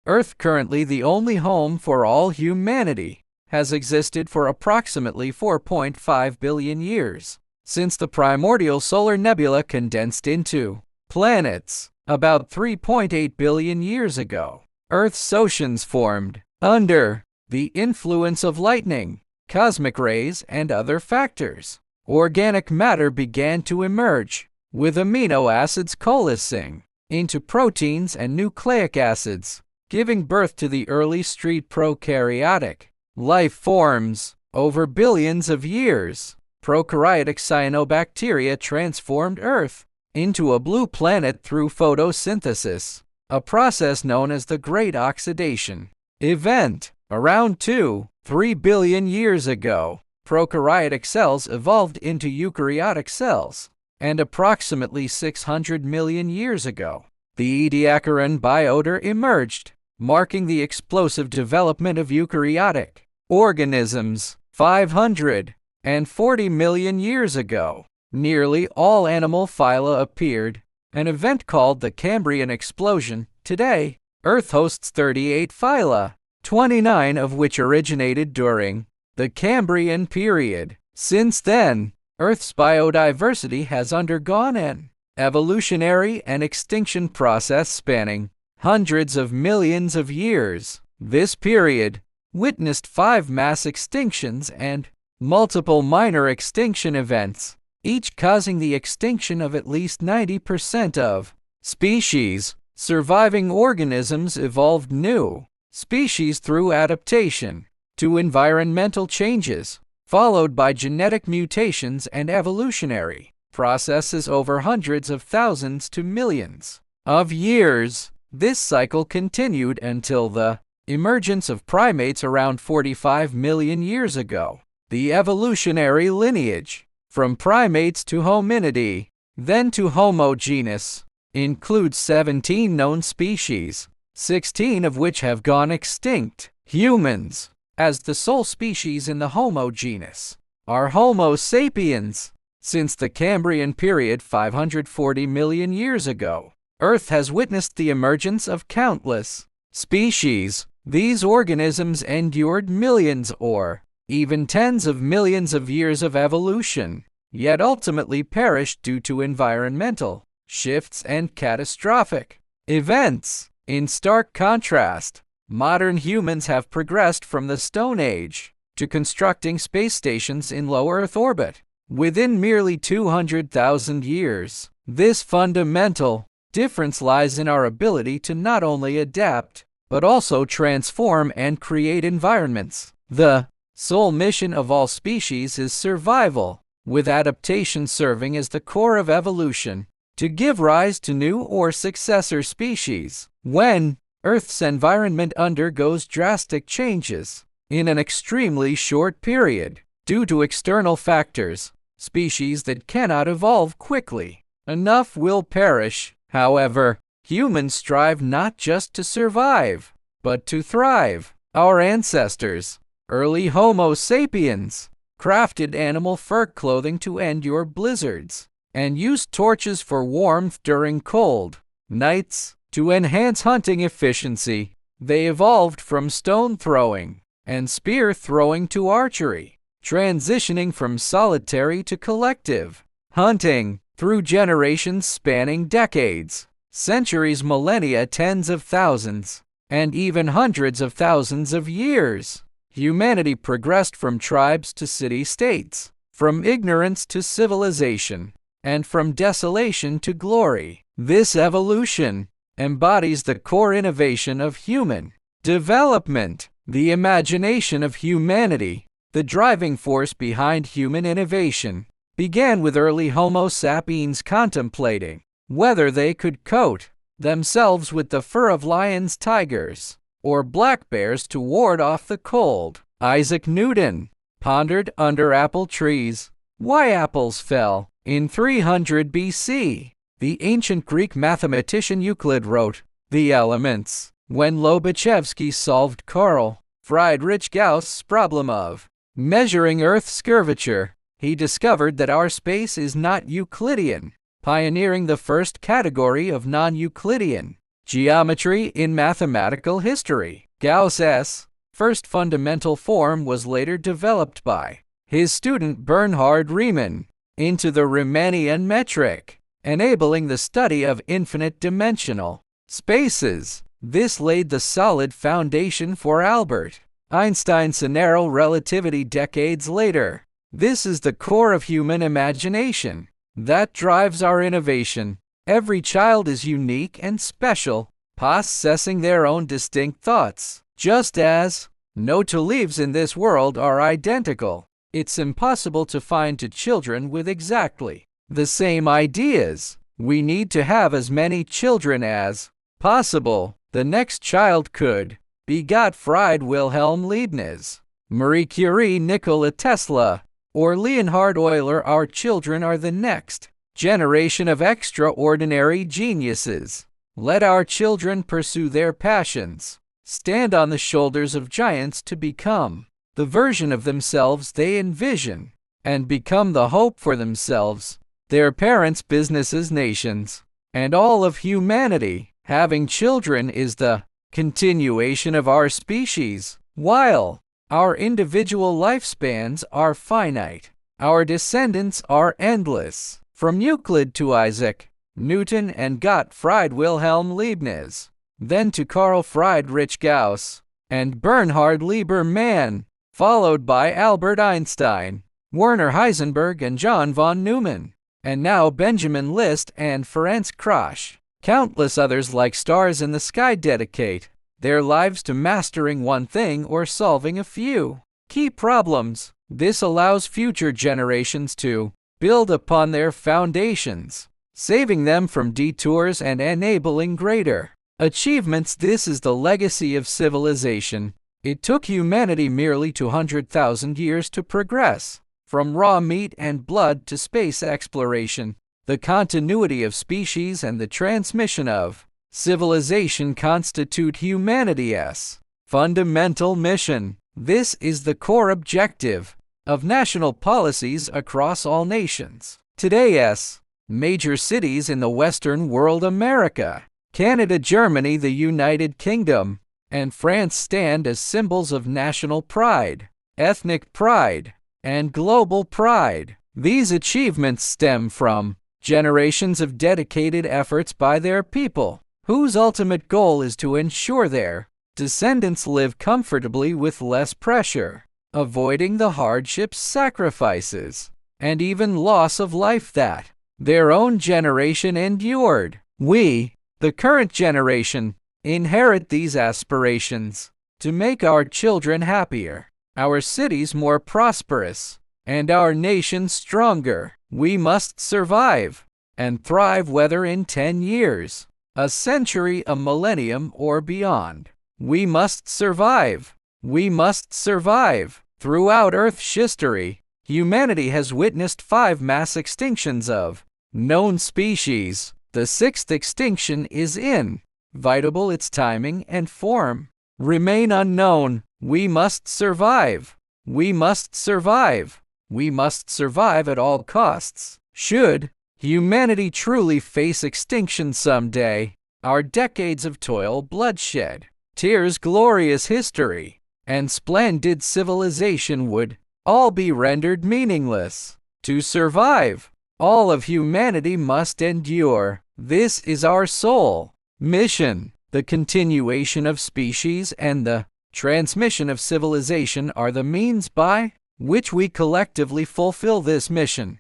Earth, currently the only home for all humanity, has existed for approximately 4.5 billion years, since the primordial solar nebula condensed into planets about 3.8 billion years ago. Earth's oceans formed under the influence of lightning, cosmic rays, and other factors. Organic matter began to emerge, with amino acids coalescing into proteins and nucleic acids, giving birth to the early street prokaryotic life forms. Over billions of years, prokaryotic cyanobacteria transformed Earth into a blue planet through photosynthesis, a process known as the Great Oxidation Event. Around 2-3 billion years ago, prokaryotic cells evolved into eukaryotic cells, and approximately 600 million years ago, the Ediacaran biota emerged, marking the explosive development of eukaryotic organisms. 540 million years ago, nearly all animal phyla appeared, an event called the Cambrian explosion. Today, Earth hosts 38 phyla, 29 of which originated during the Cambrian period. Since then, Earth's biodiversity has undergone an evolutionary and extinction process spanning hundreds of millions of years. This period witnessed 5 mass extinctions and multiple minor extinction events, each causing the extinction of at least 90% of species. Surviving organisms evolved new species through adaptation to environmental changes, followed by genetic mutations and evolutionary processes over hundreds of thousands to millions of years. This cycle continued until the emergence of primates around 45 million years ago. The evolutionary lineage from primates to hominidae, then to Homo genus, includes 17 known species, 16 of which have gone extinct. Humans, as the sole species in the Homo genus, are Homo sapiens. Since the Cambrian period 540 million years ago, Earth has witnessed the emergence of countless species. These organisms endured millions or even tens of millions of years of evolution, yet ultimately perished due to environmental shifts and catastrophic events. In stark contrast, modern humans have progressed from the Stone Age to constructing space stations in low Earth orbit within merely 200,000 years. This fundamental difference lies in our ability to not only adapt, but also transform and create environments. The sole mission of all species is survival, with adaptation serving as the core of evolution, to give rise to new or successor species. When Earth's environment undergoes drastic changes in an extremely short period, due to external factors, species that cannot evolve quickly enough will perish. However, humans strive not just to survive, but to thrive. Our ancestors, early Homo sapiens, crafted animal fur clothing to endure blizzards, and used torches for warmth during cold nights. To enhance hunting efficiency, they evolved from stone throwing and spear throwing to archery, transitioning from solitary to collective hunting through generations spanning decades, centuries, millennia, tens of thousands, and even hundreds of thousands of years. Humanity progressed from tribes to city-states, from ignorance to civilization, and from desolation to glory. This evolution embodies the core innovation of human development, the imagination of humanity. The driving force behind human innovation began with early Homo sapiens contemplating whether they could coat themselves with the fur of lions, tigers, or black bears to ward off the cold. Isaac Newton pondered under apple trees why apples fell. In 300 BC, the ancient Greek mathematician Euclid wrote The Elements. When Lobachevsky solved Carl Friedrich Gauss's problem of measuring Earth's curvature, he discovered that our space is not Euclidean, pioneering the first category of non-Euclidean Geometry in mathematical history. Gauss's first fundamental form was later developed by his student Bernhard Riemann into the Riemannian metric, enabling the study of infinite-dimensional spaces. This laid the solid foundation for Albert Einstein's general relativity decades later. This is the core of human imagination that drives our innovation. Every child is unique and special, possessing their own distinct thoughts. Just as no two leaves in this world are identical, it's impossible to find two children with exactly the same ideas. We need to have as many children as possible. The next child could be Gottfried Wilhelm Leibniz, Marie Curie, Nikola Tesla, or Leonhard Euler. Our children are the next generation of extraordinary geniuses. Let our children pursue their passions, stand on the shoulders of giants to become the version of themselves they envision, and become the hope for themselves, their parents, businesses, nations, and all of humanity. Having children is the continuation of our species. While our individual lifespans are finite, our descendants are endless. From Euclid to Isaac Newton and Gottfried Wilhelm Leibniz, then to Carl Friedrich Gauss and Bernhard Liebermann, followed by Albert Einstein, Werner Heisenberg and John von Neumann, and now Benjamin List and Ferenc Krausz. Countless others like stars in the sky dedicate their lives to mastering one thing or solving a few key problems. This allows future generations to build upon their foundations, saving them from detours and enabling greater achievements. This is the legacy of civilization. It took humanity merely 200,000 years to progress from raw meat and blood to space exploration. The continuity of species and the transmission of civilization constitute humanity's fundamental mission. This is the core objective of national policies across all nations. Today's major cities in the Western world, America, Canada, Germany, the United Kingdom, and France, stand as symbols of national pride, ethnic pride, and global pride. These achievements stem from generations of dedicated efforts by their people, whose ultimate goal is to ensure their descendants live comfortably with less pressure, avoiding the hardships, sacrifices, and even loss of life that their own generation endured. We, the current generation, inherit these aspirations to make our children happier, our cities more prosperous, and our nation stronger. We must survive and thrive, whether in 10 years, a century, a millennium, or beyond. We must survive. We must survive. Throughout Earth's history, humanity has witnessed 5 mass extinctions of known species. The 6th extinction is inevitable. Its timing and form remain unknown. We must survive. We must survive. We must survive at all costs. Should humanity truly face extinction someday, our decades of toil, bloodshed, tears, glorious history, and splendid civilization would all be rendered meaningless. To survive, all of humanity must endure. This is our sole mission. The continuation of species and the transmission of civilization are the means by which we collectively fulfill this mission.